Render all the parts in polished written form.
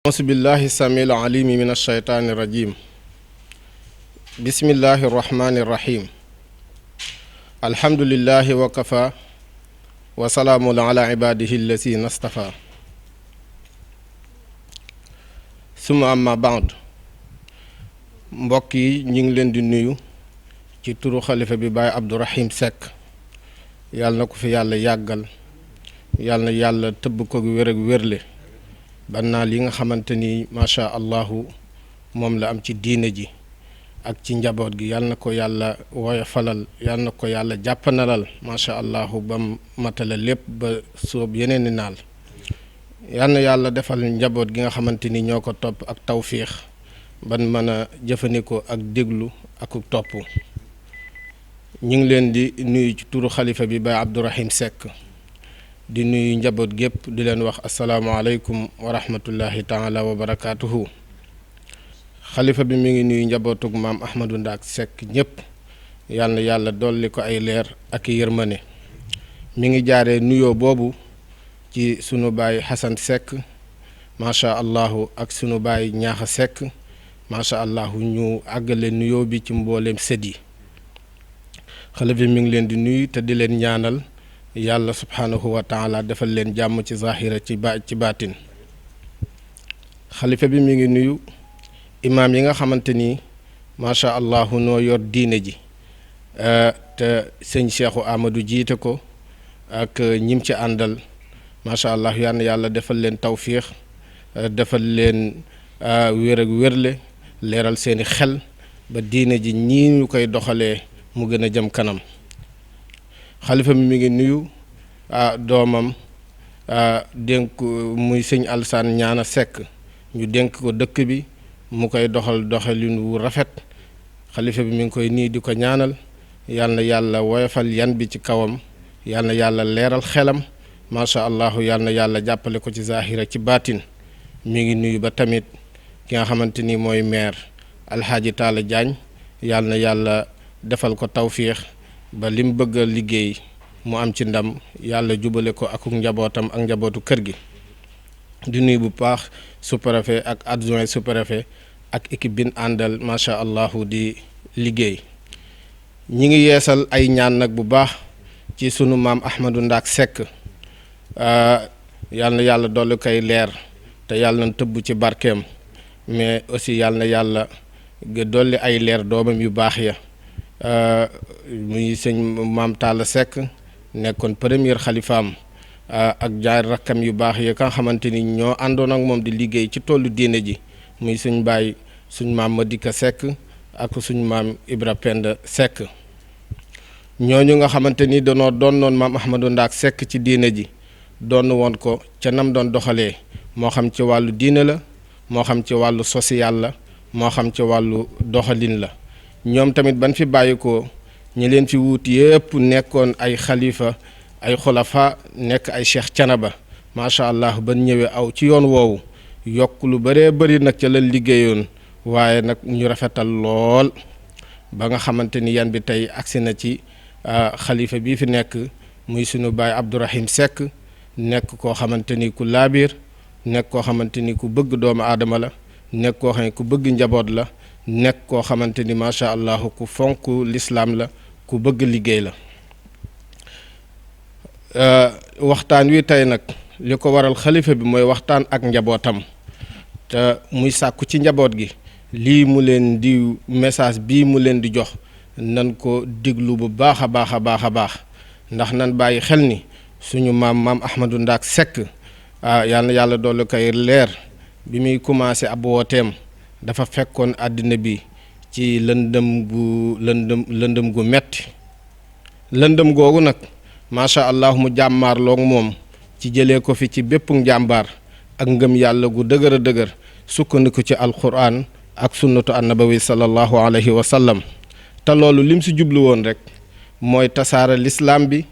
أعوذ بالله السميع العليم من الشيطان الرجيم. بسم الله الرحمن الرحيم. الحمد لله وكفى وسلام على عباده الذين اصطفى. ثم أما بعد. mbokk yi ñu ngi leen di nuyu ci turu xalifa bi Baye Abdourahim Seck yàlla na ko fi yàlla yàggal yàlla na yàlla tëbb ko wér ak wérle banaa li nga xamante ni macha allahu moom la am ci diine ji ak ci njaboot gi yàlla na ko yàlla woyofalal yàlla na ko yàlla jàppanalal macha allahu ba matala lépp ba soob yeneen i naal yàlla na yàlla defal njaboot gi nga xamante ni ñoo ko topp ak tawfiix ban mën a jëfandikoo ak déglu ak topp. ñu ngi leen di nuyu ci turu xalifa bi Baye Abdourahim Seck di nuyu njaboot gépp di leen wax asalaamaaleykum wa rahmatullahi taala wa barakaatuhu. xalifa bi mi ngi nuyu njabootug maam Ahmadou Ndaak Seck ñëpp yal na yàlla dolli ko ay leer ak yërmane. mi ngi jaaree nuyoo boobu ci sunu baay Xasan Seck macha allahu ak sunu baay Ñaaxa Seck macha allahu ñu àggale nuyoo bi ci mbooleem sët yi. xalifa bi mi ngi leen di nuyu te di leen ñaanal yàlla subhaanahu wa taala defal leen jàmm ci zahira ci baatin. xalifa bi mi ngi nuyu imaam yi nga xamante ni macha allahu noo yor diine ji te sëñ Cheikhu Amadou jiite ko ak ñim ci àndal macha allah yal na yàlla defal leen tawfiix defal leen wér ak wérle leeral seeni xel ba diine ji ñii ñu koy doxalee mu gën a jëm kanam. xalifa mi ngi nuyu doomam dénk muy sëñ Alsaan Ñaana Seck ñu dénk ko dëkk bi mu koy doxalin wu rafet. xalifa bi mi ngi koy nii di ko ñaanal yal na yàlla woyofal yan bi ci kawam yal na yàlla leeral xelam macha allah yal na yàlla jàppale ko ci zahira ci baatin. mi ngi nuyu ba tamit ki nga xamante ni mooy maire Alxaaji Taala Jaañ yal na yàlla defal ko tawfiix ba lim bëgg a liggéey mu am ci ndam yàlla jubale ko ak njabootam ak njabootu kër gi. di nuyu bu baax sous-préfet ak adjoint sous-préfet ak équipe bin àndal macha allah di liggéey. ñi ngi yeesal ay ñaan nag bu baax ci sunu maam Ahmadou Ndaak Seck yàlla na yàlla dolli koy leer te yàlla na tëbb ci barkeem mais aussi yàlla na yàlla dolli ay leer doomam yu baax ya. muy sëñ maam Talla Seck nekkoon premier xalifaam ak jaar rakkam yu baax yi nga xamante ni ñoo àndoon ak moom di liggéey ci tollu diine ji muy suñ baay suñ maam Madika Seck ak suñ maam Ibra Penda Seck. ñooñu nga xamante ni danoo doon noon maam Ahmadou Ndaak Seck ci diine ji doon woon ko ca nam doon doxalee moo xam ci wàllu diine la moo xam ci wàllu social la moo xam ci wàllu doxalin la. ñoom tamit ban fi bàyyi ko ñi leen fi wuut yëpp nekkoon ay xalifa ay xulafa nekk ay cheikh canaba macha allah ban ñëwee aw ci yoon woowu yokk lu bëree bëri nag ca la liggéeyoon waaye nag ñu rafetal lool ba nga xamante ni yan bi tey agsi na ci xalifa bii fi nekk muy sunu baay Abdourahim Seck nekk koo xamante ni ku laabiir nekk koo xamante ni ku bëgg doomu aadama la nekk koo xam ne ku bëgg njaboot la. nekk koo xamante ni macha allah ku fonk lislaam la ku bëgg liggéey la. waxtaan wi tey nag li ko waral xalifa bi mooy waxtaan ak njabootam te muy sàkku ci njaboot gi lii mu leen di message bii mu leen di jox nan ko diglu bu baax a baax a baax a baax ndax nan bàyyi xel ni suñu maam Ahmadou Ndaak Seck yal na yàlla dolli koy leer bi muy commencé ab wooteem dafa fekkoon àddina bi ci lëndëm gu metti lëndëm googu nag macha allah mu jàmmaarloog moom ci jëlee ko fi ci bépp njàmbaar ak ngëm yàlla gu dëgër a dëgër sukkandiku ci alquran ak sunnatu annabawi sallallahu alayhi wa sallam te loolu lim si jublu woon rek mooy tasaare lislaam bi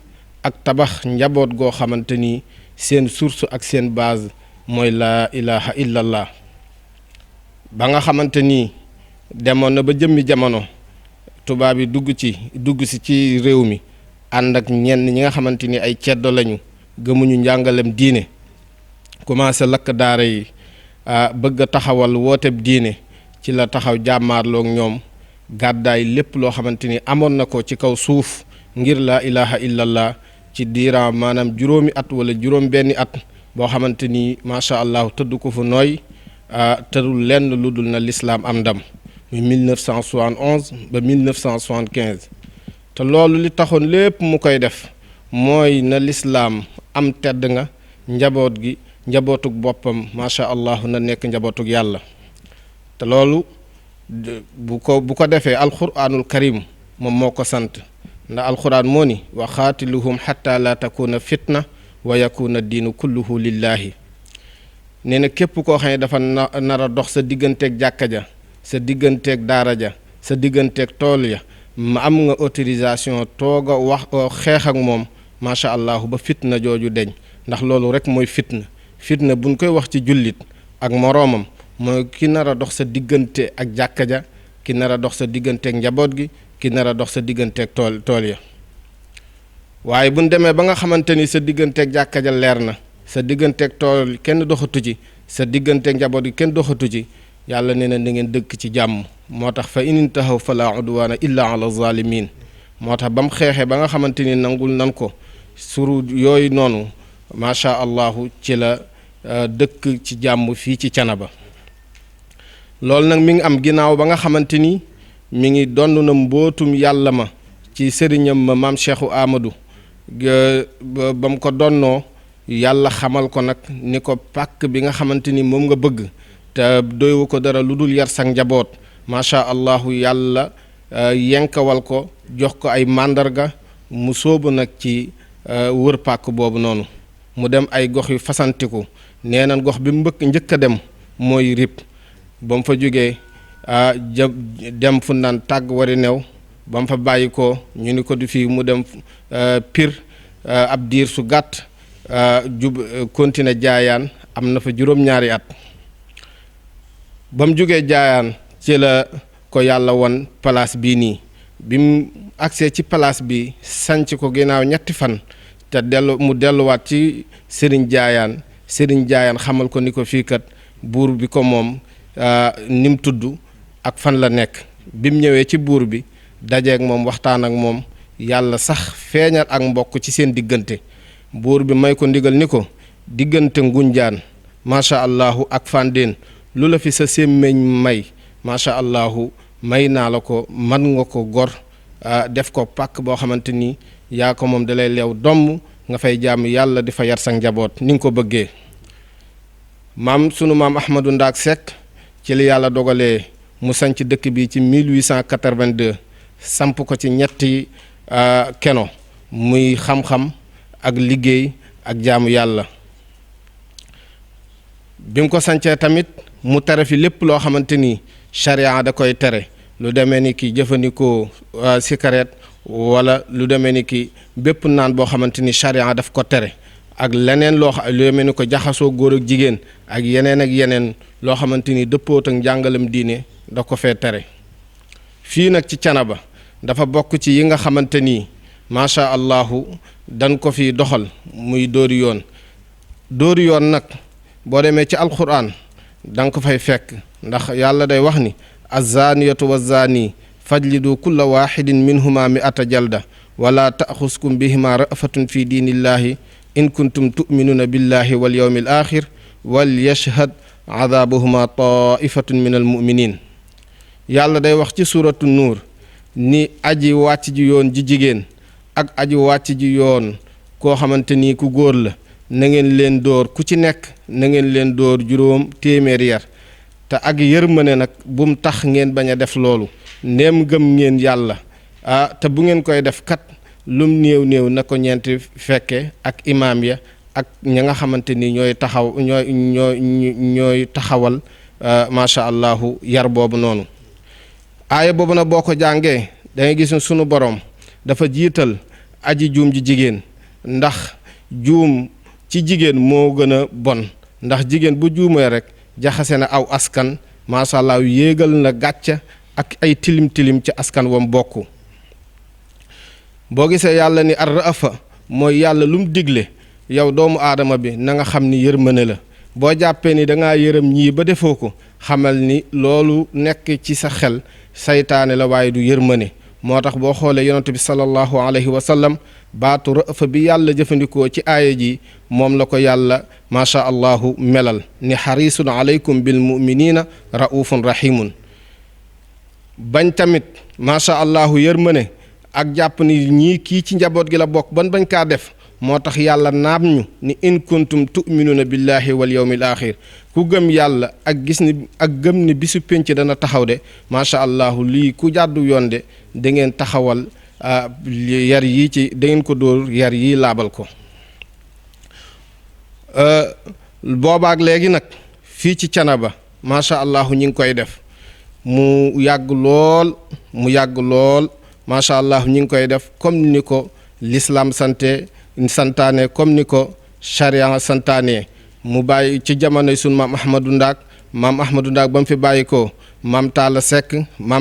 ak tabax njaboot goo xamante ni seen source ak seen base mooy laa ilaha illallah. ba nga xamante ni demoon na ba jëmmi jamono tubaab yi dugg si ci réew mi ànd ak ñenn ñi nga xamante ni ay ceddo lañu gëmuñu njàngalem diine commencé lakk daara yi bëgg a taxawal wooteb diine ci la taxaw jàmmaarloog ñoom gàddaay lépp loo xamante ni amoon na ko ci kaw suuf ngir laa ilaha illallah ci diiraam maanaam juróomi at wala juróom benni at boo xamante ni macha allah tëdd ko fu nooy tërul lenn lu dul na lislaam am ndam muy 1971 ba 1975 te loolu li taxoon lépp mu koy def mooy na lislaam am tedd nga njaboot gi njabootug boppam macha allah na nekk njabootug yàlla te loolu bu ko defee alquranul karim moom moo ko sant ndax alquran moo ni wa xaatiluhum xatta la takuna fitna wa yakuna diinu kulluhu lillahi nee na képp koo xam ne dafa nar a dox sa digganteeg jàkka ja sa digganteeg daara ja sa digganteeg tool ya ma am nga autorisation toog a wax xeex ak moom macha allah ba fitna jooju deñ ndax loolu rek mooy fitna buñ koy wax ci jullit ak moroomam mooy ki nar a dox sa diggante ak jàkka ja ki nar a dox sa digganteeg njaboot gi ki nar a dox sa digganteeg tool ya waaye buñ demee ba nga xamante ni sa digganteeg jàkka ja leer na sa digganteeg tool kenn doxatu ci sa digganteeg njaboot gi kenn doxatu ci yàlla nee na ngeen dëkk ci jàmm moo tax fa in intahaw fala udwana illa ala zalimin moo tax ba mu xeexee ba nga xamante ni nangul nan ko suru yooyu noonu macha allahu ci la dëkk ci jàmm fii ci Canaba loolu nag mi ngi am ginnaaw ba nga xamante ni mi ngi donn na mbootum yàlla ma ci sëriñam ma maam Cheikhu Amadou ba mu ko donnoo yàlla xamal ko nag ni ko pàkk bi nga xamante ni moom nga bëgg te doywu ko dara lu dul yar sa njaboot macha allahu yàlla yenkawal ko jox ko ay màndarga mu sóobu nag ci wër pàkk boobu noonu mu dem ay gox yu fasantiku nee na gox bi njëkk a dem mooy Rip ba mu fa jógee dem fu naan tàgg wari new ba mu fa bàyyi ko ñu ni ko du fii mu dem Pire ab diir su gàtt continué jaayaan am na fa juróom-ñaari at ba mu jógee jaayaan ci la ko yàlla won place bii nii bi mu agsee ci place bi sanc ko ginnaaw ñetti fan te mu delluwaat ci sëriñ jaayaan xamal ko ni ko fii kat buur bi ko moom ni mu tudd ak fan la nekk bi mu ñëwee ci buur bi dajeeg moom waxtaan ak moom yàlla sax feeñal ak mbokk ci seen diggante buur bi may ko ndigal ni ko diggante Ngunjaan macha allahu ak Fandeen lu la fi sa sémmeñ may macha allahu may naa la ko man nga ko gor def ko pàkk boo xamante ni yaa ko moom dalay leew domm nga fay jàmm yàlla di fa yar sa njaboot ni nga ko bëggee sunu maam Ahmadou Ndaak Seck ci li yàlla dogalee mu sanc dëkk bi ci 1882 samp ko ci ñetti keno muy xam-xam ak liggéey ak jaamu yàlla bi mu ko sancee tamit mu tere fi lépp loo xamante ni charia da koy tere lu demee ni ki jëfandikoo cigarette wala lu demee ni ki bépp naan boo xamante ni charia daf ko tere ak leneen lu demee ni ko jaxasoo góor ak jigéen ak yeneen loo xamante ni dëppoot ak njàngalam diine da ko fee tere fii nag ci Canaba dafa bokk ci yi nga xamante ni macha allahu dan ko fi doxal muy dóori yoon nag boo demee ci alquran danga ko fay fekk ndax yàlla day wax ni azzaaniyatu wazzaani fajlidu kulla waxidin minhuma mi'ata jalda wala taaxuskum bihima rafatun fi diinillahi in kuntum tuminuuna billahi wal yawmi al axir wal yashhad adaabahuma taifatun min al muminin yàlla day wax ci suratu nuur ni aji wàcc ji yoon ji jigéen ak aji wàcc ji yoon koo xamante ni ku góor la na ngeen leen dóor ku ci nekk na ngeen leen dóor juróom téeméeri yar te ak yërmande nag bum tax ngeen bañ a def loolu ndéem gëm ngeen yàlla te bu ngeen koy def kat lum néew na ko ñeenti fekke ak imaam ya ak ña nga xamante ni ñooy taxawal macha allahu yar boobu noonu aaya boobu nag boo ko jàngee da ngay gis sunu borom dafa jiital aji juum ji jigéen ndax juum ci jigéen moo gën a bon ndax jigéen bu juumee rek jaxase na aw askan macha allah yéegal na gàcca ak ay tilim ci askan wam bokk boo gisee yàlla ni ar ra'afa mooy yàlla lu mu digle yow doomu aadama bi na nga xam ni yërmande la boo jàppee ni da ngaa yërëm ñii ba defoo ko xamal ni loolu nekk ci sa xel saytaane la waaye du yërmane. moo tax boo xoolee yonent bi sallallahu alayhi wa sallam baatu rëfa bi yàlla jëfandikoo ci aaya ji moom la ko yàlla macha allahu melal ni xarisun alaykum bil muminina raufun rahimun. bañ tamit macha allahu yërmane ak jàpp ni ñii kii ci njaboot gi la bokk bañ kaa def moo tax yàlla naam ñu ni in kuntum tuminuuna billahi wal yawmil axir ku gëm yàlla ak gis ni ak gëm ni bisu pénc dana taxaw de macha allahu lii ku jàddu yoon de da ngeen taxawal yar yii ci da ngeen ko dóor yar yii laabal ko. boobaak léegi nag fii ci Canaba macha allahu ñi ngi koy def mu yàgg lool macha allah ñi ngi koy def comme ni ko l'islam santaane comme ni ko charia santaane mu bàyyi ci jamonoy sun maam Ahmadou Ndaak ba mu fi bàyyi ko maam Talla Seck ba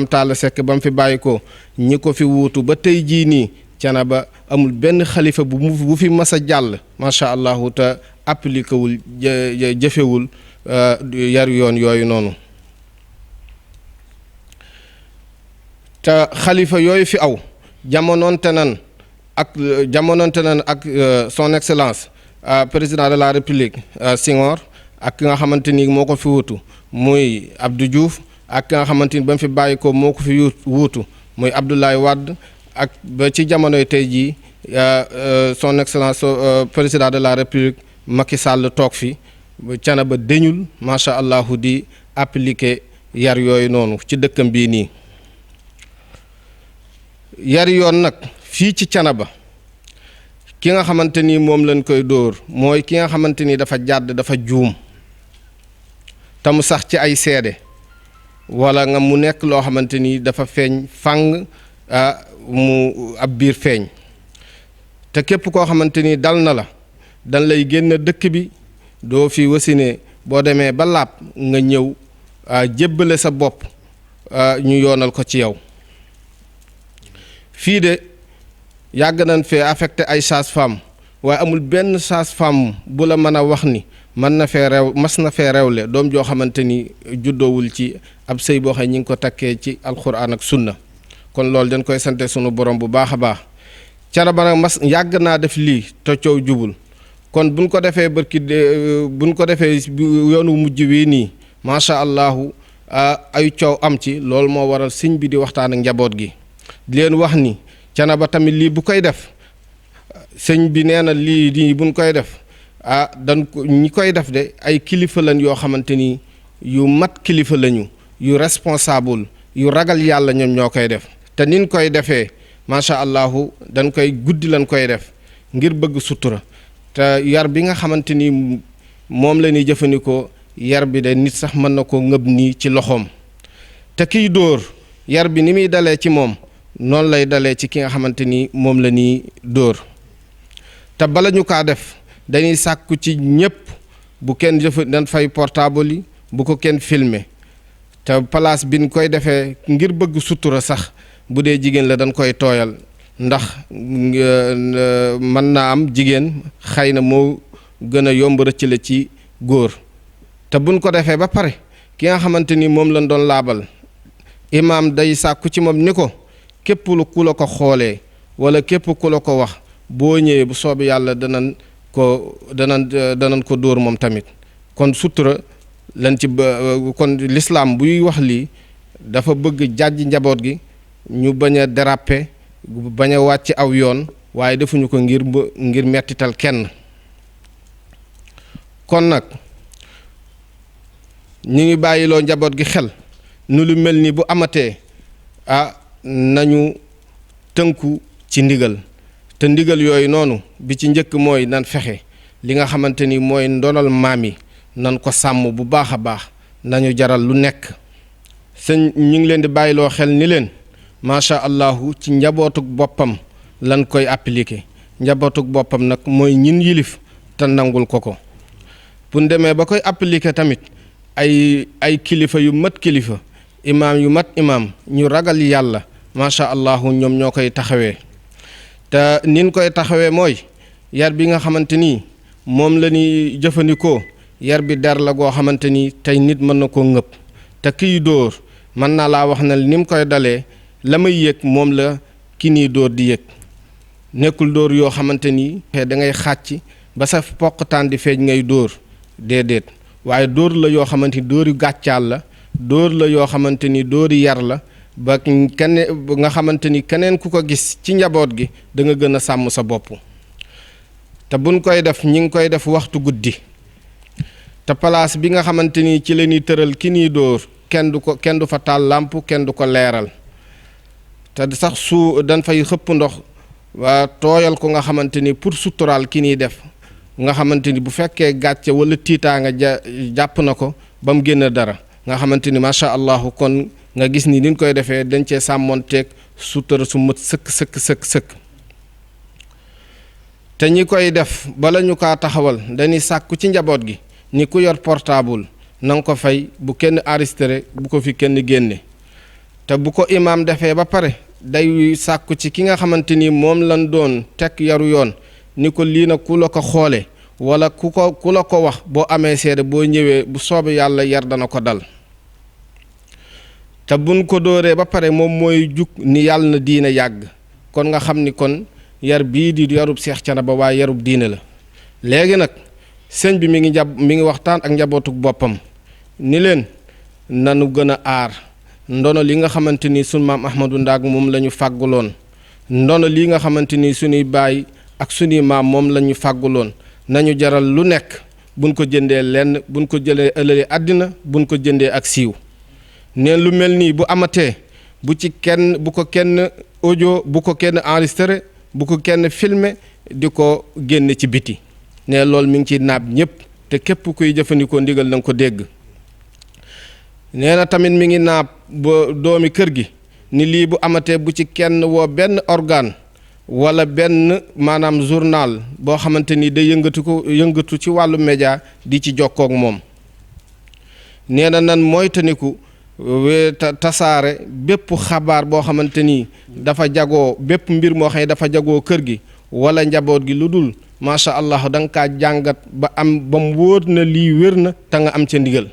mu fi bàyyi ko ñi ko fi wuutu ba tey jii nii Canaba amul benn xalifa bu fi mas a jàll macha allah te appliqué wul jëfewul yar yoon yooyu noonu. te xalifa yooyu fi aw jamonoonte nan ak son excellence président de la république Senghor ak ki nga xamante ni moo ko fi wuutu muy Abdou Diouf ak ki nga xamante ni ba mu fi bàyyi ko moo ko fi wuutu muy Abdoulaye Wade ak ba ci jamonoy tey jii son excellence président de la république Macky Sall toog fi Canaba deñul macha allah di appliquer yar yooyu noonu ci dëkkam bii nii. yar yoon nag fii ci Canaba ki nga xamante ni moom lañ koy dóor mooy ki nga xamante ni dafa jàdd dafa juum te mu sax ci ay seede wala nga mu nekk loo xamante ni dafa feeñ fàng mu ab biir feeñ te képp koo xamante ni dal na la dañ lay génn dëkk bi doo fi wasine boo demee ba laab nga ñëw jébbale sa bopp ñu yoonal ko ci yow. fii de yàgg nañ fee affecté ay sage-femme waaye amul benn sage-femme bu la mën a wax ni mas na fee rewle doom joo xamante ni juddoowul ci ab sëy boo xam ñi ngi ko takkee ci alxuraan ak sunna kon loolu dañ koy sante sunu borom bu baax a baax. Canaba nag yàgg naa def lii te coow jubul kon buñ ko defee buñ ko defee yoonu mujj wi nii macha allahu ay coow am ci loolu moo waral sëñ bi di waxtaan ak njaboot gi. di leen wax ni Canaba tamit lii bu koy def sëñ bi nee na lii nii buñ koy def ñi koy def de ay kilifa lañ yoo xamante ni yu mat kilifa lañu yu responsable yu ragal yàlla ñoom ñoo koy def te niñ koy defee macha allahu dañ koy guddi lañ koy def ngir bëgg sutura te yar bi nga xamante ni moom la ñuy jëfandikoo yar bi de nit sax mën na ko ngëb nii ci loxoom te kiy dóor yar bi ni muy dalee ci moom noonu lay dalee ci ki nga xamante ni moom la ñuy dóor te bala ñu kaa def dañuy sàkku ci ñëpp bu kenn dañ fay portable yi bu ko kenn filmer te place bi ñu koy defee ngir bëgg sutura sax bu dee jigéen la dañ koy tooyal ndax mën naa am jigéen xëy na moo gën a yomb rëccale ci góor te buñ ko defee ba pare ki nga xamante ni moom lañ doon laabal imaam day sàkku ci moom ni ko képp ku la ko xoolee wala képp ku la ko wax boo ñëwee bu soobee yàlla danañ ko dóor moom tamit kon sutura lan ci kon l'islam buy wax lii dafa bëgg jàjj njaboot gi ñu bañ a déraper bañ a wàcc aw yoon waaye defuñu ko ngir mettital kenn kon nag ñu ngi bàyyiloo njaboot gi xel nu lu mel ni bu amatee nañu tënku ci ndigal te ndigal yooyu noonu bi ci njëkk mooy nan fexe li nga xamante ni mooy ndonal maam yi nan ko sàmm bu baax a baax nañu jaral lu nekk sëñ ñu ngi leen di bàyyiloo xel ni leen macha allahu ci njabootuk boppam lan koy appliquer njabootuk boppam nag mooy ñin yilif te nangul ko bu ñu demee ba koy appliquer tamit ay kilifa yu mat kilifa imaam yu mat imaam ñu ragal yàlla macha allahu ñoom ñoo koy taxawee te nin koy taxawee mooy yar bi nga xamante ni moom la ñuy jëfandikoo yar bi der la goo xamante ni tey nit mën na koo ngëpp te kiy dóor mën naa laa wax ne ni mu koy dalee la may yëg moom la ki nii dóor di yëg nekkul dóor yoo xamante ni da ngay xàcc ba sa poqtaan di feeñ ngay dóor déedéet waaye dóor la yoo xamante ni dóori gàccaal la dóor la yoo xamante ni dóori yar la ba nga xamante ni keneen ku ko gis ci njaboot gi da nga gën a sàmm sa bopp te buñ koy def ñi ngi koy def waxtu guddi te place bi nga xamante ni ci la ñuy tëral ki ñuy dóor kenn du fa taal làmp kenn du ko leeral te sax su dañ fay xëpp ndox waa tooyal ko nga xamante ni pour suturaal ki ñuy def nga xamante ni bu fekkee gàcce wala tiitaa nga jàpp na ko ba mu génn dara nga xamante ni macha allah kon nga gis ni niñ koy defee dañ cee sàmmoonteeg sutura su mët sëkk te ñi koy def bala ñu kaa taxawal dañuy sàkku ci njaboot gi ni ku yor portable na nga ko fay bu kenn enregistré bu ko fi kenn génne te bu ko imaam defee ba pare day sàkku ci ki nga xamante ni moom lañ doon teg yaru yoon ni ko lii nag ku la ko xoole wala ku la ko wax boo amee seede boo ñëwee bu soobee yàlla yar dana ko dal te buñ ko dóoree ba pare moom mooy jug ni yàlla na diine yàgg kon nga xam ni kon yar bii di yarub Seex Canaba waaye yarub diine la léegi nag sëñ bi mi ngi waxtaan ak njabootuk boppam ni leen nanu gën a aar ndono li nga xamante ni sunu maam Ahmadou Ndak moom la ñu fàgguloon ndono lii nga xamante ni sunuy baay ak sunuy maam moom la ñu fàgguloon nañu jaral lu nekk buñ ko jëndee lenn buñ ko jëlee ëllëgee àddina buñ ko jëndee ak siiw neen lu mel nii bu amatee bu ko kenn audio bu ko kenn enregistré bu ko kenn filmer di ko génne ci biti ne loolu mi ngi ciy naab ñëpp te képp kuy jëfandikoo ndigal na nga ko dégg nee na tamit mi ngi naab ba doomi kër gi ni lii bu amatee bu ci kenn woo benn organe wala benn maanaam journal boo xamante ni day yëngatu ci wàllu média di ci jokkook moom nee na nan moytaniku tasaare bépp xabaar boo xamante ni dafa jagoo bépp mbir moo xam ne dafa jagoo kër gi wala njaboot gi lu dul macha allah da nga kaa jàngat ba mu wóor na lii wér na te nga am ca ndigal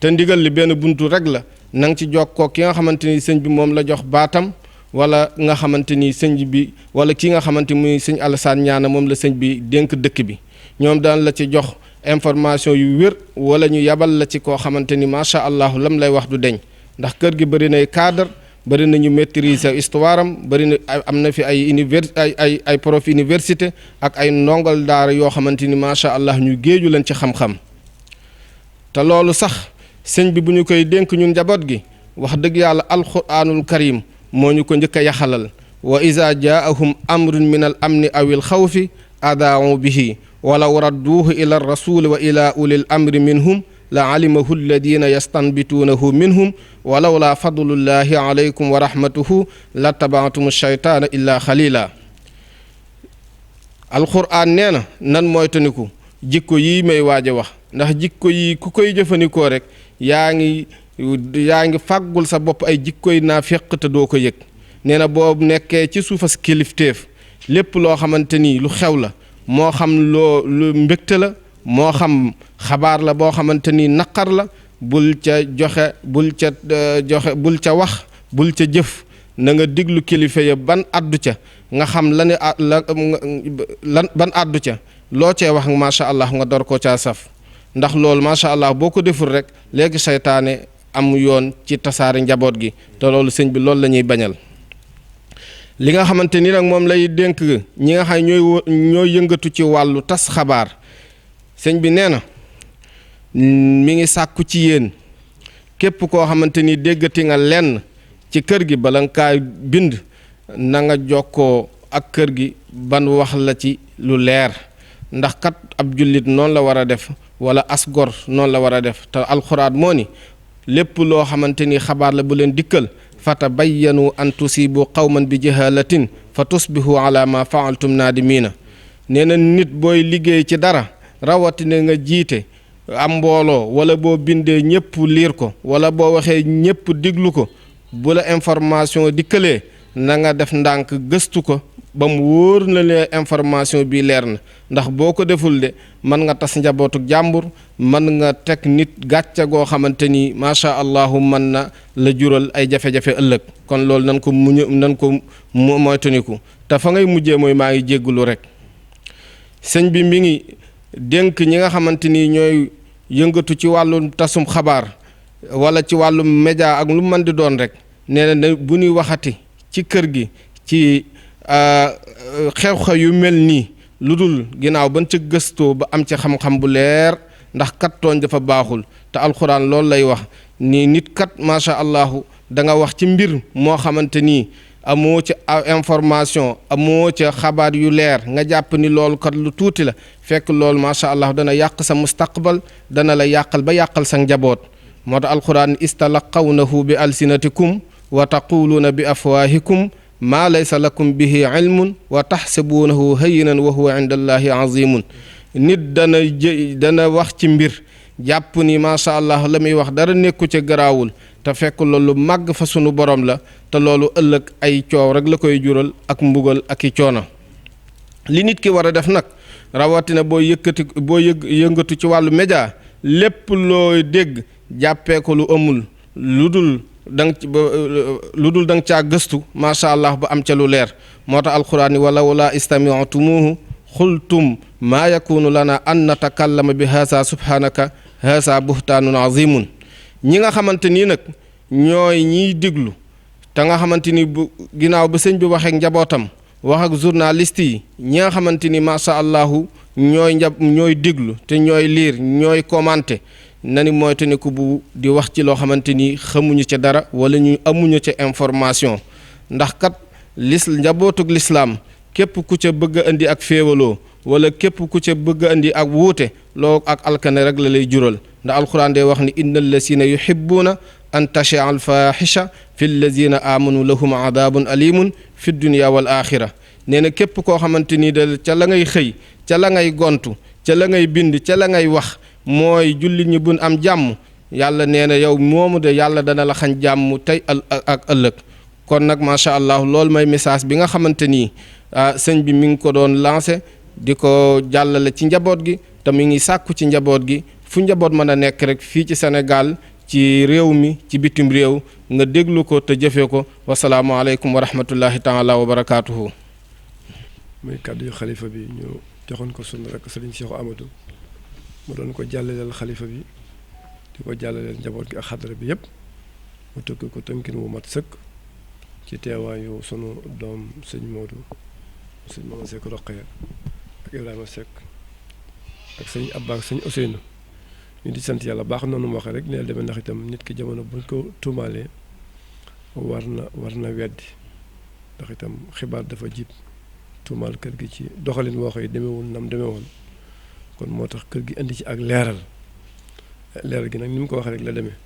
te ndigal li benn buntu rek la na nga ci jokkoo ki nga xamante ni sëñ bi moom la jox baatam wala nga xamante ni sëñ bi wala ki nga xamante muy sëñ Alassane Ñaana moom la sëñ bi dénk dëkk bi ñoom daan la ci jox information yu wér wala ñu yabal la ci koo xamante ni macha allah lam lay wax du deñ ndax kër gi bëri nay cadre bëri na ñu maîtriser histoire am bëri na am na fi ay prof université ak ay ndongal daara yoo xamante ni macha allah ñu géeju leen ci xam-xam te loolu sax sëñ bi bu ñu koy dénk ñun njaboot gi wax dëgg yàlla alquranul karim moo ñu ko njëkk a yaxalal wa iza jaahum amrun min al amni aw il xawfi adaau bihi walaw radduuhu ila rasuli wa ila ulil amri minhum la alimahu alladina yastanbituunahu minhum walaw la fadlullahi alaykum wa rahmatuhu la tabaatum shaytaana illa xalila alquran nee na nan moytaniku jikko yii may waaj a wax ndax jikko yii ku koy jëfandikoo rek yaa ngi fàggul sa bopp ay jikkoy naafiq te doo ko yëg nee na boo nekkee ci suufas kilifteef lépp loo xamante ni lu xew la moo xam lu mbégte la moo xam xabaar la boo xamante ni naqar la bul ca wax bul ca jëf na nga diglu kilifa ya ban addu ca nga xam ban addu ca loo cee wax macha allah nga door ko caa saf ndax loolu macha allah boo ko deful rek léegi seytaane am yoon ci tasaare njaboot gi te loolu sëñ bi loolu la ñuy bañal li nga xamante ni nag moom lay dénk ñi nga xam ñooy yëngatu ci wàllu tas xabaar sëñ bi nee na mi ngi sàkku ci yéen képp koo xamante ni déggati nga lenn ci kër gi bala nga kaa bind na nga jokkoo ak kër gi ban wax la ci lu leer ndax kat ab jullit noonu la war a def wala asgor noonu la war a def te alxuraan moo ni lépp loo xamante ni xabaar la bu leen dikkal fatabayyanu an tusibu qawman bi jahalatin fa tusbihu ala ma faaltum naadimiina nee na nit booy liggéey ci dara rawatina nga jiite am mbooloo wala boo bindee ñëpp liir ko wala boo waxee ñëpp diglu ko bu la information dikkalee na nga def ndànk gëstu ko ba mu wóor na le information bi leer na ndax boo ko deful de mën nga tas njabootu jàmbur mën nga teg nit gàcce goo xamante ni macha allahu mën na la jural ay jafe-jafe ëllëg kon loolu nan ko moytaniku te fa ngay mujjee mooy maa ngi jéggulu rek sëñ bi mi ngi dénk ñi nga xamante ni ñooy yëngatu ci wàllu tasum xabaar wala ci wàllu média ak lu mën di doon rek nee na bu ñuy waxati ci kër gi ci xew-xew yu mel nii lu dul ginnaaw ban ca gëstoo ba am ci xam-xam bu leer ndax kat tooñ dafa baaxul te alxuraan loolu lay wax ni nit kat macha allahu da nga wax ci mbir moo xamante nii amoo ca information amoo ca xabaar yu leer nga jàpp ni loolu kat lu tuuti la fekk loolu macha allah dana yàq sa mustaqbal dana la yàqal ba yàqal sa njaboot moo tax alxuraan istalaqawnahu bi alsinatikum wa taquluuna bi afwahikum maa laysa lakum bihi ilmun wa taxsabuunahu hayyinan wa huwa inda allahi azimun nit dana wax ci mbir jàpp ni macha allah la muy wax dara nekku ca garaawul te fekk loolu màgg fa sunu borom la te loolu ëllëg ay coow rek la koy jural ak mbugal ak i coono li nit ki war a def nag rawatina boo yëngatu ci wàllu média lépp looy dégg jàppee ko lu amul lu dul da nga caa gëstu macha allah ba am ca lu leer moo tax alquran ni walaw laa istami'tumuhu xultum maa yakunu lana an natakallama bi haasa subhanaka haasa buhtaanun azimun ñi nga xamante nii nag ñooy ñiy diglu te nga xamante ni bu ginnaaw ba sëñ bi waxeek njabootam wax ak journaliste yi ñi nga xamante ni macha allahu ñooy diglu te ñooy liir ñooy commenté nani moytu ni ku bu di wax ci loo xamante ni xamuñu ca dara wala ñu amuñu ca information ndax kat njabootug lislaam képp ku ca bëgg a indi ak féewaloo wala képp ku ca bëgg a indi ak wuute loo ak alkane rek la lay jural ndax alquran day wax ni inna allazina yuhibbuuna an tashia alfahisha fi allazina amanu lahum adabun alimun fi dunya wal axira nee na képp koo xamante ni da ca la ngay xëy ca la ngay gontu ca la ngay bind ca la ngay wax mooy jullit ñi buñ am jàmm yàlla nee na yow moomu de yàlla dana la xañ jàmm tey ak ëllëg kon nag macha allah loolu may message bi nga xamante ni sëñ bi mi ngi ko doon lancé di ko jàllale ci njaboot gi te mi ngi sàkku ci njaboot gi fu njaboot mën a nekk rek fii ci Sénégal ci réew mi ci bitim réew nga déglu ko te jëfee ko wasalaamaaleykum wa rahmatullahi taala wa barakaatuhu. muy kàddu yu xalifa bi ñu joxoon ko sunu rek sëriñ Cheikh Amadou mu doon ko jàllaleel xalifa bi di ko jàllaleel njaboot gi ak xadara bi yëpp mu tëgg ko tënkin wu mat sëkk ci teewaayu sunu doom sëñ Modou sëñ Mama Seck Roqaya ak Ibrahima Seck ak sëñ Abba ak sëñ Ousseynou ñu di sant yàlla baax noonu mu waxee rek neel demee ndax itam nit ki jamono buñ ko tuumaalee war na weddi ndax itam xibaar dafa jib tuumaal kër gi ci doxalin woo xëy demewul nam demee woon kon moo tax kër gi indi ci ak leeral gi nag ni mu ko waxee rek la demee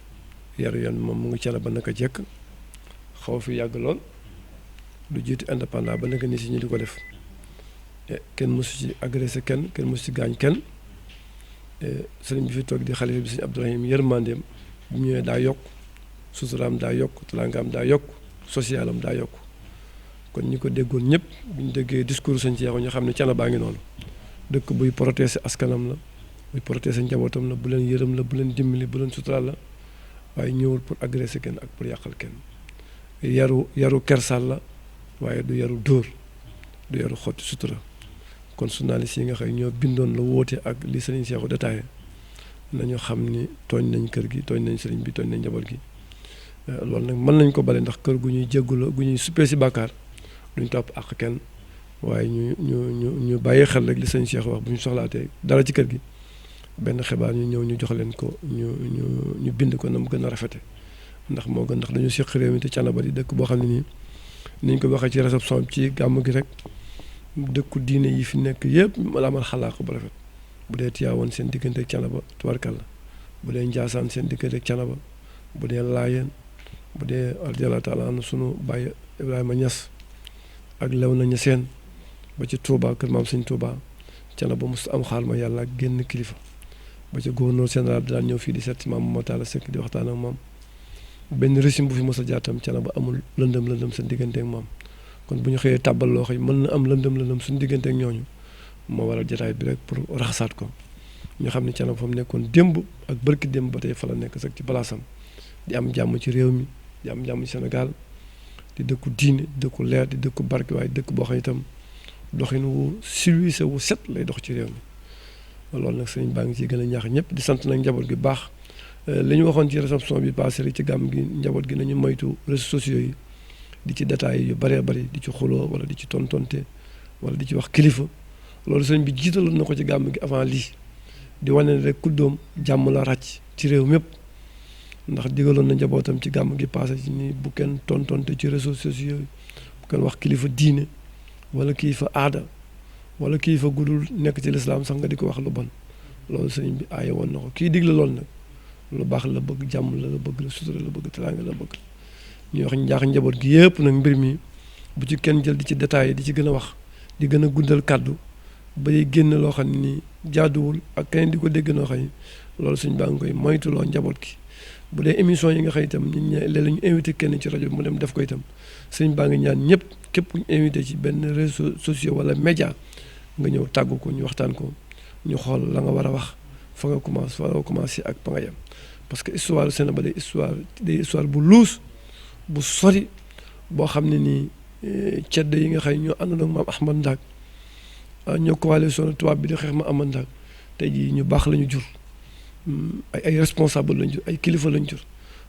yaru yoon moom mu ngi cala ba naka jekk xaw fi yàgg lool lu jiitu indépendant ba naka ni si ñu di ko def kenn mosu ci agressé kenn mosu ci gaañ kenn sëriñ bi fi toog di xalifa bi sëriñ Abdourahim yërmandeem bu ñëwee daa yokk suturaam daa yokk teraangaam daa yokk socialam daa yokk kon ñi ko déggoon ñëpp bu ñu déggee discours sëñ Ceexu ñu xam ne cana baa ngi noonu dëkk buy protéger askanam la buy protéger njabootam la bu leen yërëm la bu leen dimbali bu leen suturaal la waaye ñëwul pour agresser kenn ak pour yàqal kenn yaru kersal la waaye du yaru dóor du yaru xotti sutura kon journaliste yi nga xëy ñoo bindoon la woote ak li sëriñ Seexu détaillé nañu xam ni tooñ nañ kër gi tooñ nañ sëriñ bi tooñ nañ njaboot gi loolu nag mën nañ ko bale ndax kër gu ñuy jéggu la gu ñuy suppee si bàkkaar duñ topp ak kenn waaye ñu bàyyi xel rek li sëriñ Seexu wax bu ñu soxlaatee dara ci kër gi benn xibaar ñu ñëw ñu jox leen ko ñu bind ko na mu gën a rafete ndax moo gën ndax dañu séq réew mi te Thiénaba di dëkk boo xam ne nii niñ ko waxee ci réception ci gàmm gi rek dëkku diine yi fi nekk yëpp ma la amal xalaat bu rafet bu dee Tiwaawan seen diggante ak Thiénaba tubarkalla bu dee Njaasaan seen diggante ak Thiénaba bu dee Laayeen bu dee radiyallaahu taala anu sunu Baye Ibrahima Ñas ak Léona Ñaseen ba ci Touba kër maam sëñ Touba Thiénaba mos am xaal ma yàlla ak génn kilifa ba ci gouverneur général daan ñëw fii di seet si maam Moo Taala Sekk di waxtaan ak moom benn régime bu fi mos a jaar tam Thiénaba amul lëndëm seen diggante ak moom kon bu ñu xëyee tàbbal loo xam mën na am lëndëm suñu diggante ak ñooñu moo waral jotaay bi rek pour raxasaat ko ñu xam ne Thiénaba fa mu nekkoon démb ak bërki démb ba tey fa la nekk sax ci palaasam di am jàmm ci réew mi di am jàmm ci Sénégal di dëkku diine di dëkku leer di dëkku barke waaye dëkk boo xam itam doxin wu civilisé wu set lay dox ci réew mi loolu nag sëriñ baa ngi ciy gën a ñaax ñëpp di sant nag njaboot gi baax li ñu waxoon ci réception bi passé rek ci gàmm gi njaboot gi nañu moytu réseaux sociaux yi di ci détails yu bëree bëri di ci xuloo wala di ci tontonte wala di ci wax kilifa loolu sëriñ bi jiitaloon na ko ci gàmm gi avant lii di wane ne rek kuddoom jàmm la ràcc ci réew mépp ndax digaloon na njabootam ci gàmm gi passé ci ni bu kenn tontonte ci réseaux sociaux yi bu kenn wax kilifa diine wala kilifa aada wala kilifa gudul nekk ci lislaam sax nga di ko wax lu bon loolu sëriñ bi aaye woon na ko kii digle loolu nag lu baax la bëgg jàmm la bëgg la sutura la bëgg teraanga la bëgg ñuy wax njaax njaboot gi yëpp nag mbir mi bu ci kenn jël di ci détaillé di ci gën a wax di gën a guddal kàddu bay génn loo xam ne ni jaaduwul ak keneen di ko dégg noo xam ne loolu suñ baa ngi koy moytuloo njaboot gi bu dee émission yi nga xam itam ñun ñe léeg-léeg ñu invité kenn ci rajo bi mu dem def ko itam suñ baa ngi ñaan ñëpp képp ku ñu invité ci benn réseau social wala média nga ñëw tàggu ko ñu waxtaan ko ñu xool la nga war a wax fa nga commencé ak pa nga yem parce que histoire Sénégal day histoire bu luus bu sori boo xam ne nii cedd yi nga xam ñoo àndoon ak maam Ahmad Ndak ñoo coalition tubaab bi di xeex ma Ahmad Ndak tey jii ñu baax la ñu jur ay responsable lañ jur ay kilifa lañ jur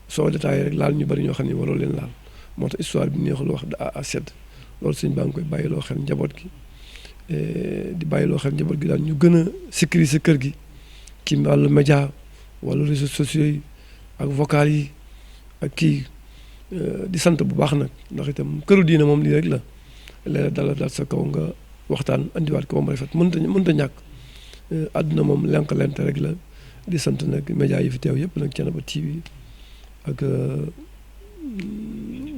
soo détaillé rek laal ñu bari ñoo xam ne waroo leen laal moo tax histoire bi neexul wax da a sedd loolu sëñ baa ngi koy bàyyiloo xel njaboot gi di bàyyiloo xel njaboot gi daal ñu gën a sécuriser kër gi ci wàllu média wala réseaux sociaux yi ak vocal yi ak kii di sant bu baax nag ndax itam këru diine moom lii rek la léeg-léeg dal sa kaw nga waxtaan andiwaat ko ba mu rafet mënta ñàkk àdduna moom lenk-lente rek la di sant nag média yi fi teew yëpp nag Thiénaba TV ak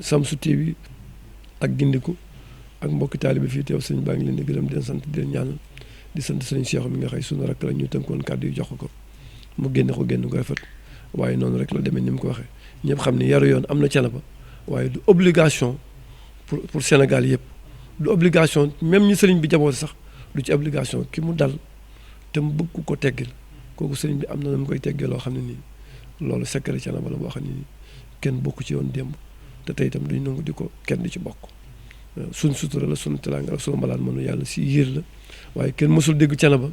Samsu TV ak Gindiku ak mbokki taalibe fii teew sëñ baa ngi leen di gërëm di leen sant di leen ñaanal di sant sëñ Cheikh mi nga xëy sunu rakk la ñu tënkoon kàddu yi jox ko mu génne ko rafet waaye noonu rek la demee ni mu ko waxee ñëpp xam ne yaru yoon am na Thiénaba waaye du obligation pour Sénégal yëpp du obligation même ñi sëriñ bi jaboote sax du ci obligation ki mu dal te mu bëgg ko teggil kooku sëriñ bi am na mu koy teggee loo xam ne nii loolu secret Thiénaba la boo xam ne nii kenn bokk ci yoon démb te tey itam duñ nangu di ko kenn di ci bokk suñ sutura la suñu teraanga la suñu malaan mënu yàlla si yiir la waaye kenn mësul dégg Thiénaba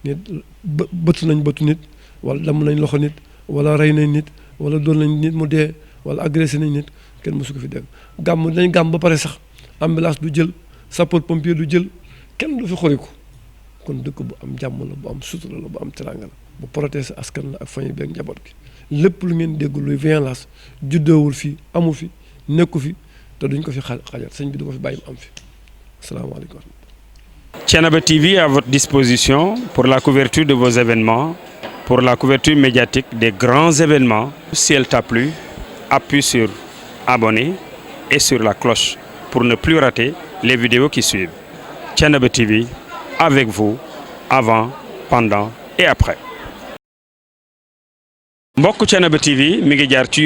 nit bëtu nañ bëtu nit wala damm nañ loxo nit wala rey nañ nit wala doon nañ nit mu dee wala agressé nañ nit kenn mësu ko fi dégg gàmm dañ gàmm ba pare sax ambulance du jël sapeur pompier du jël kenn du fi xoriku kon dëkk bu am jàmm la bu am sutura la bu am teraanga la bu protéger askan la ak famille bi ak njaboot gi lépp lu ngeen dégg luy violence juddoowul fii amu fi nekku fi te duñ ko fi xajal sëñ bi du ko fi bàyyi mu am fi asalaamaaleykum. Thiénaba TV à votre disposition pour la couverture de vos événements, pour la couverture médiatique des grands événements. Si elle t'a plu, appuie sur abonner et sur la cloche pour ne plus rater les vidéos qui suivent. Thiénaba TV avec vous avant, pendant et après. mbokk Thiénaba TV mi ngi jaar ci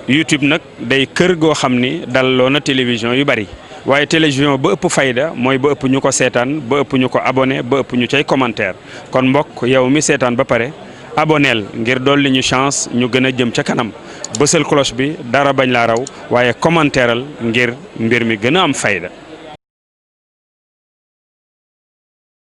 YouTube nag day kër goo xam ni dalloo na télévision yu bari waaye télévision ba ëpp fayda mooy ba ëpp ñu ko seetaan ba ëpp ñu ko abonné ba ëpp ñu cay commentaire kon mbokk yow mi seetaan ba pare aboneel ngir dolli ñu chance ñu gën a jëm ca kanam bësal cloche bi dara bañ laa raw waaye commentaireal ngir mbir mi gën a am fayda